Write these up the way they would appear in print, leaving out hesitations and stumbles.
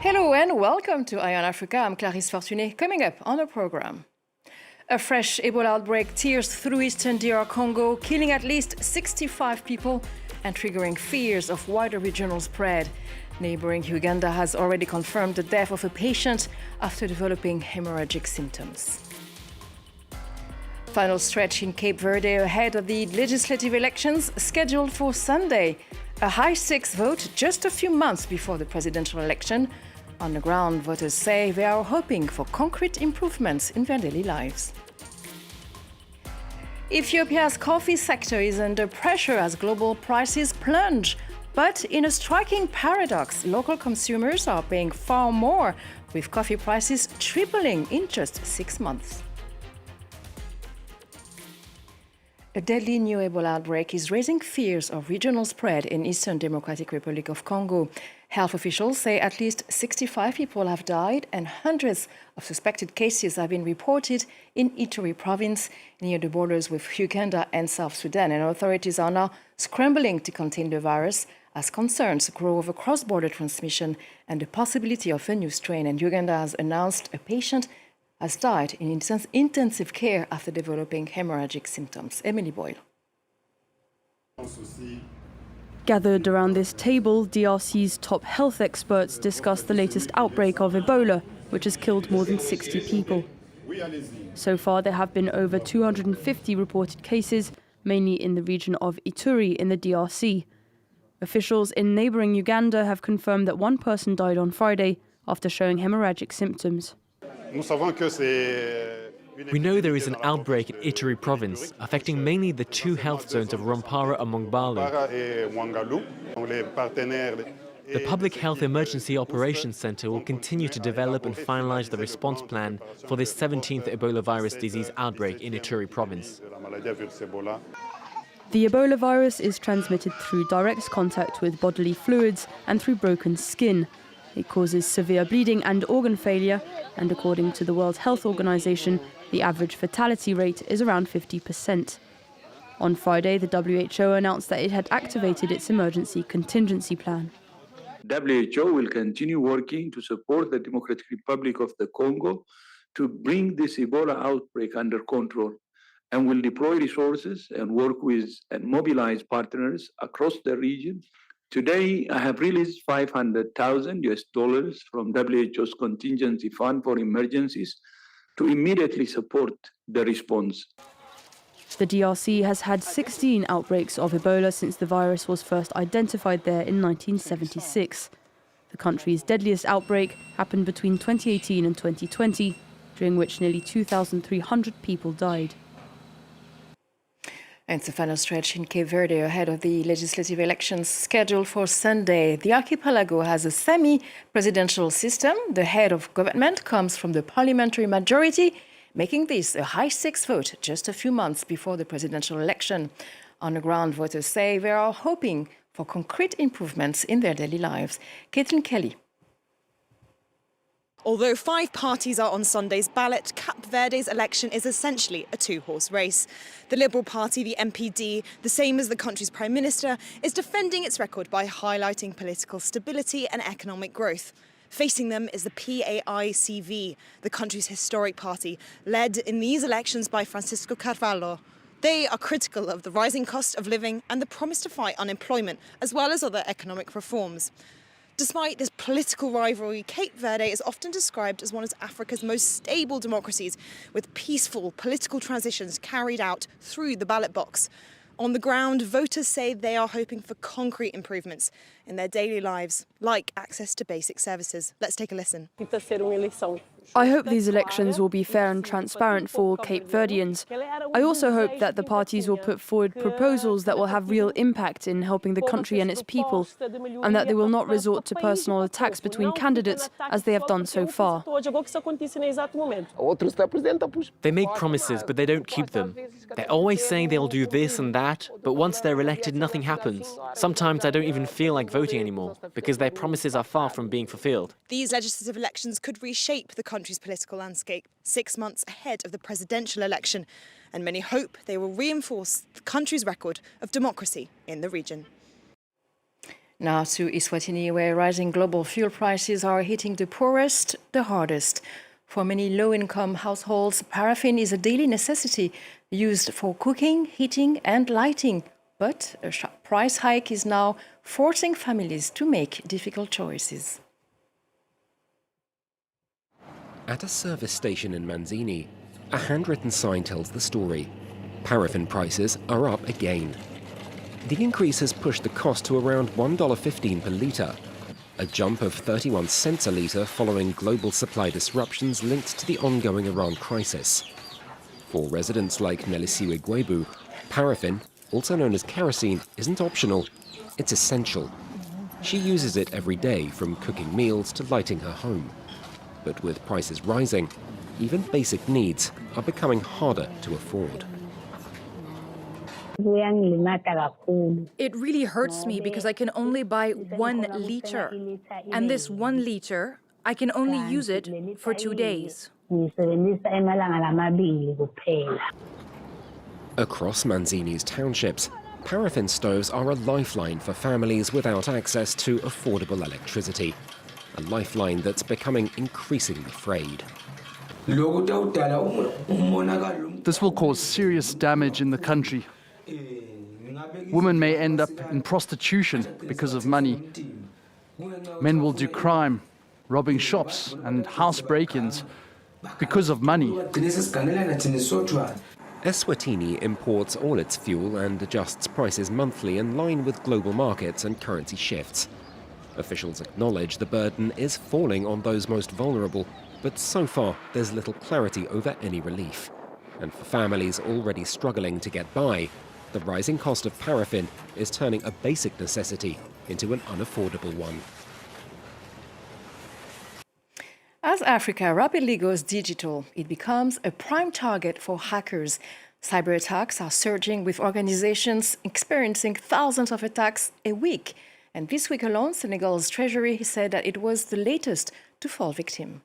Hello and welcome to Eye on Africa. I'm Clarisse Fortuné. Coming up on the program. A fresh Ebola outbreak tears through eastern DR Congo, killing at least 65 people and triggering fears of wider regional spread. Neighboring Uganda has already confirmed the death of a patient after developing hemorrhagic symptoms. Final stretch in Cape Verde ahead of the legislative elections scheduled for Sunday. A high-stakes vote just a few months before the presidential election. On the ground, voters say they are hoping for concrete improvements in their daily lives. Ethiopia's coffee sector is under pressure as global prices plunge. But in a striking paradox, local consumers are paying far more, with coffee prices tripling in just 6 months. A deadly new Ebola outbreak is raising fears of regional spread in Eastern Democratic Republic of Congo. Health officials say at least 65 people have died and hundreds of suspected cases have been reported in Ituri province near the borders with Uganda and South Sudan. And authorities are now scrambling to contain the virus as concerns grow over cross-border transmission and the possibility of a new strain. And Uganda has announced a patient has died in intensive care after developing hemorrhagic symptoms. Emily Boyle. Gathered around this table, DRC's top health experts discuss the latest outbreak of Ebola, which has killed more than 60 people. So far, there have been over 250 reported cases, mainly in the region of Ituri in the DRC. Officials in neighboring Uganda have confirmed that one person died on Friday after showing hemorrhagic symptoms. We know there is an outbreak in Ituri province, affecting mainly the two health zones of Rwampara and Mongbalu. The Public Health Emergency Operations Center will continue to develop and finalize the response plan for this 17th Ebola virus disease outbreak in Ituri province. The Ebola virus is transmitted through direct contact with bodily fluids and through broken skin. It causes severe bleeding and organ failure, and according to the World Health Organization, the average fatality rate is around 50%. On Friday, the WHO announced that it had activated its emergency contingency plan. WHO will continue working to support the Democratic Republic of the Congo to bring this Ebola outbreak under control, and will deploy resources and work with and mobilize partners across the region. Today, I have released $500,000 from WHO's contingency fund for emergencies to immediately support the response. The DRC has had 16 outbreaks of Ebola since the virus was first identified there in 1976. The country's deadliest outbreak happened between 2018 and 2020, during which nearly 2,300 people died. And it's the final stretch in Cape Verde ahead of the legislative elections scheduled for Sunday. The archipelago has a semi-presidential system. The head of government comes from the parliamentary majority, making this a high-stakes vote just a few months before the presidential election. On the ground, voters say they are hoping for concrete improvements in their daily lives. Caitlin Kelly. Although 5 parties are on Sunday's ballot, Cape Verde's election is essentially a two-horse race. The Liberal Party, the MPD, the same as the country's Prime Minister, is defending its record by highlighting political stability and economic growth. Facing them is the PAICV, the country's historic party, led in these elections by Francisco Carvalho. They are critical of the rising cost of living and the promise to fight unemployment, as well as other economic reforms. Despite this political rivalry, Cape Verde is often described as one of Africa's most stable democracies, with peaceful political transitions carried out through the ballot box. On the ground, voters say they are hoping for concrete improvements in their daily lives, like access to basic services. Let's take a listen. I hope these elections will be fair and transparent for all Cape Verdeans. I also hope that the parties will put forward proposals that will have real impact in helping the country and its people, and that they will not resort to personal attacks between candidates as they have done so far. They make promises, but they don't keep them. They're always saying they'll do this and that, but once they're elected, nothing happens. Sometimes I don't even feel like voting anymore, because their promises are far from being fulfilled. These legislative elections could reshape the country's political landscape 6 months ahead of the presidential election, and many hope they will reinforce the country's record of democracy in the region. Now to Eswatini, where rising global fuel prices are hitting the poorest the hardest. For many low-income households, paraffin is a daily necessity used for cooking, heating and lighting. But a sharp price hike is now forcing families to make difficult choices. At a service station in Manzini, a handwritten sign tells the story. Paraffin prices are up again. The increase has pushed the cost to around $1.15 per litre, a jump of 31 cents a litre following global supply disruptions linked to the ongoing Iran crisis. For residents like Nelisiwe Gwebu, paraffin, also known as kerosene, isn't optional, it's essential. She uses it every day, from cooking meals to lighting her home. But with prices rising, even basic needs are becoming harder to afford. It really hurts me because I can only buy 1 liter. And this 1 liter, I can only use it for 2 days. Across Manzini's townships, paraffin stoves are a lifeline for families without access to affordable electricity. A lifeline that's becoming increasingly frayed. This will cause serious damage in the country. Women may end up in prostitution because of money. Men will do crime, robbing shops and house break-ins because of money. Eswatini imports all its fuel and adjusts prices monthly in line with global markets and currency shifts. Officials acknowledge the burden is falling on those most vulnerable, but so far there's little clarity over any relief. And for families already struggling to get by, the rising cost of paraffin is turning a basic necessity into an unaffordable one. As Africa rapidly goes digital, it becomes a prime target for hackers. Cyber attacks are surging, with organizations experiencing thousands of attacks a week. And this week alone, Senegal's treasury said that it was the latest to fall victim.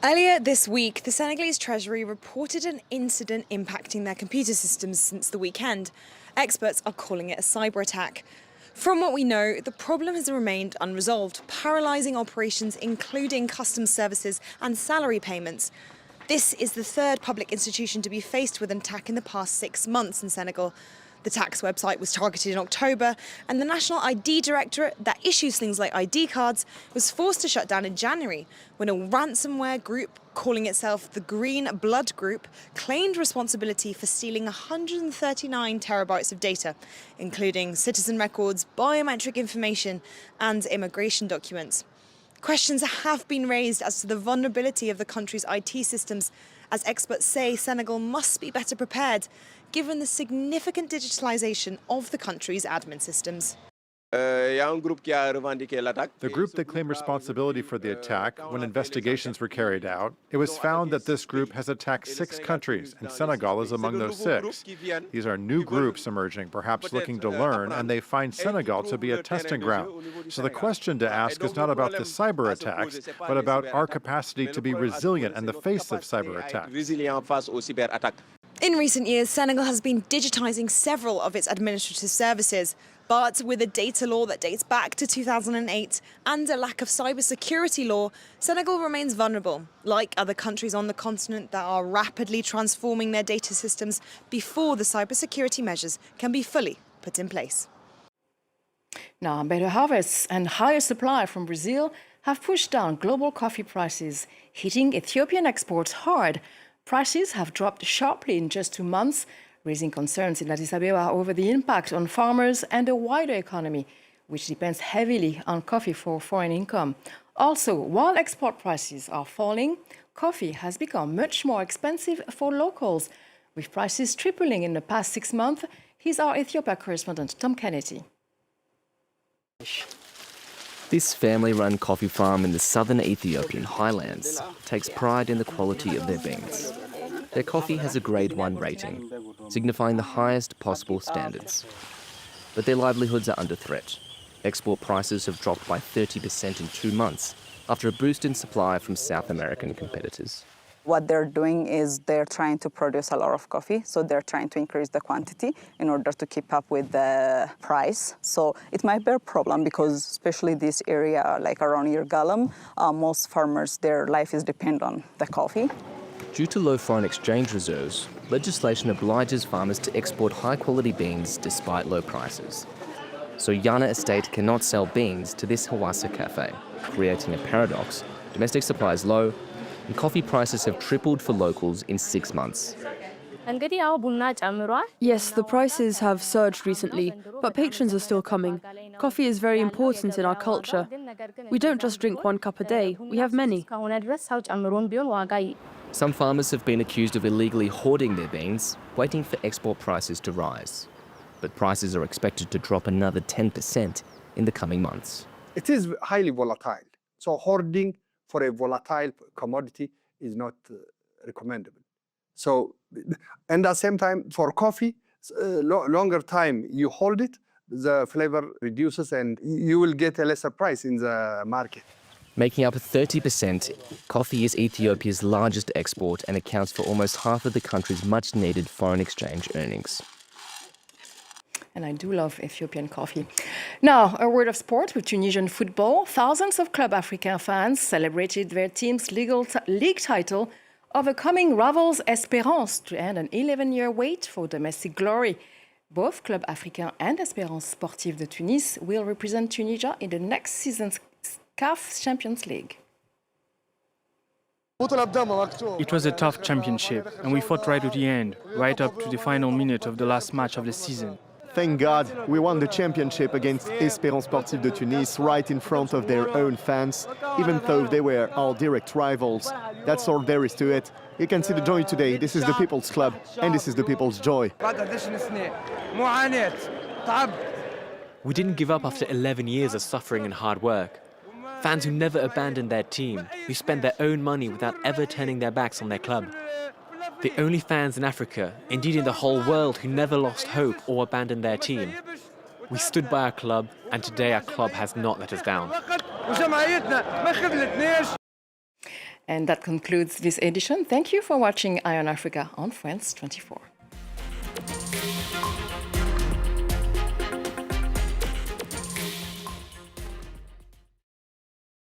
Earlier this week, the Senegalese Treasury reported an incident impacting their computer systems since the weekend. Experts are calling it a cyber attack. From what we know, the problem has remained unresolved, paralysing operations including customs services and salary payments. This is the third public institution to be faced with an attack in the past 6 months in Senegal. The tax website was targeted in October, and the National ID Directorate that issues things like ID cards was forced to shut down in January when a ransomware group calling itself the Green Blood Group claimed responsibility for stealing 139 terabytes of data, including citizen records, biometric information, and immigration documents. Questions have been raised as to the vulnerability of the country's IT systems, as experts say Senegal must be better prepared, given the significant digitalisation of the country's admin systems. The group that claimed responsibility for the attack, when investigations were carried out, it was found that this group has attacked 6 countries, and Senegal is among those 6. These are new groups emerging, perhaps looking to learn, and they find Senegal to be a testing ground. So the question to ask is not about the cyber attacks, but about our capacity to be resilient in the face of cyber attacks. In recent years, Senegal has been digitising several of its administrative services. But with a data law that dates back to 2008 and a lack of cybersecurity law, Senegal remains vulnerable, like other countries on the continent that are rapidly transforming their data systems before the cybersecurity measures can be fully put in place. Now, better harvests and higher supply from Brazil have pushed down global coffee prices, hitting Ethiopian exports hard. Prices have dropped sharply in just 2 months, raising concerns in Addis Ababa over the impact on farmers and the wider economy, which depends heavily on coffee for foreign income. Also, while export prices are falling, coffee has become much more expensive for locals, with prices tripling in the past 6 months. Here's our Ethiopia correspondent, Tom Kennedy. This family-run coffee farm in the southern Ethiopian highlands takes pride in the quality of their beans. Their coffee has a Grade 1 rating, signifying the highest possible standards. But their livelihoods are under threat. Export prices have dropped by 30% in 2 months after a boost in supply from South American competitors. What they're doing is they're trying to produce a lot of coffee, so they're trying to increase the quantity in order to keep up with the price. So it might be a problem because especially this area, like around Yergalem, most farmers, their life is dependent on the coffee. Due to low foreign exchange reserves, legislation obliges farmers to export high-quality beans despite low prices. So Yana Estate cannot sell beans to this Hawassa cafe, creating a paradox. Domestic supply is low, and coffee prices have tripled for locals in 6 months. Yes, the prices have surged recently, but patrons are still coming. Coffee is very important in our culture. We don't just drink 1 cup a day, we have many. Some farmers have been accused of illegally hoarding their beans, waiting for export prices to rise. But prices are expected to drop another 10% in the coming months. It is highly volatile, so hoarding for a volatile commodity is not recommendable. So, and at the same time, for coffee, longer time you hold it, the flavor reduces and you will get a lesser price in the market. Making up 30%, coffee is Ethiopia's largest export and accounts for almost half of the country's much-needed foreign exchange earnings. And I do love Ethiopian coffee. Now, a word of sport with Tunisian football. Thousands of Club Africain fans celebrated their team's league title, overcoming rivals Espérance to end an 11-year wait for domestic glory. Both Club Africain and Espérance Sportive de Tunis will represent Tunisia in the next season's CAF Champions League. It was a tough championship, and we fought right to the end, right up to the final minute of the last match of the season. Thank God we won the championship against Espérance Sportive de Tunis right in front of their own fans, even though they were our direct rivals. That's all there is to it. You can see the joy today. This is the people's club, and this is the people's joy. We didn't give up after 11 years of suffering and hard work. Fans who never abandoned their team, who spent their own money without ever turning their backs on their club. The only fans in Africa, indeed in the whole world, who never lost hope or abandoned their team. We stood by our club, and today our club has not let us down. And that concludes this edition. Thank you for watching Eye on Africa on France 24.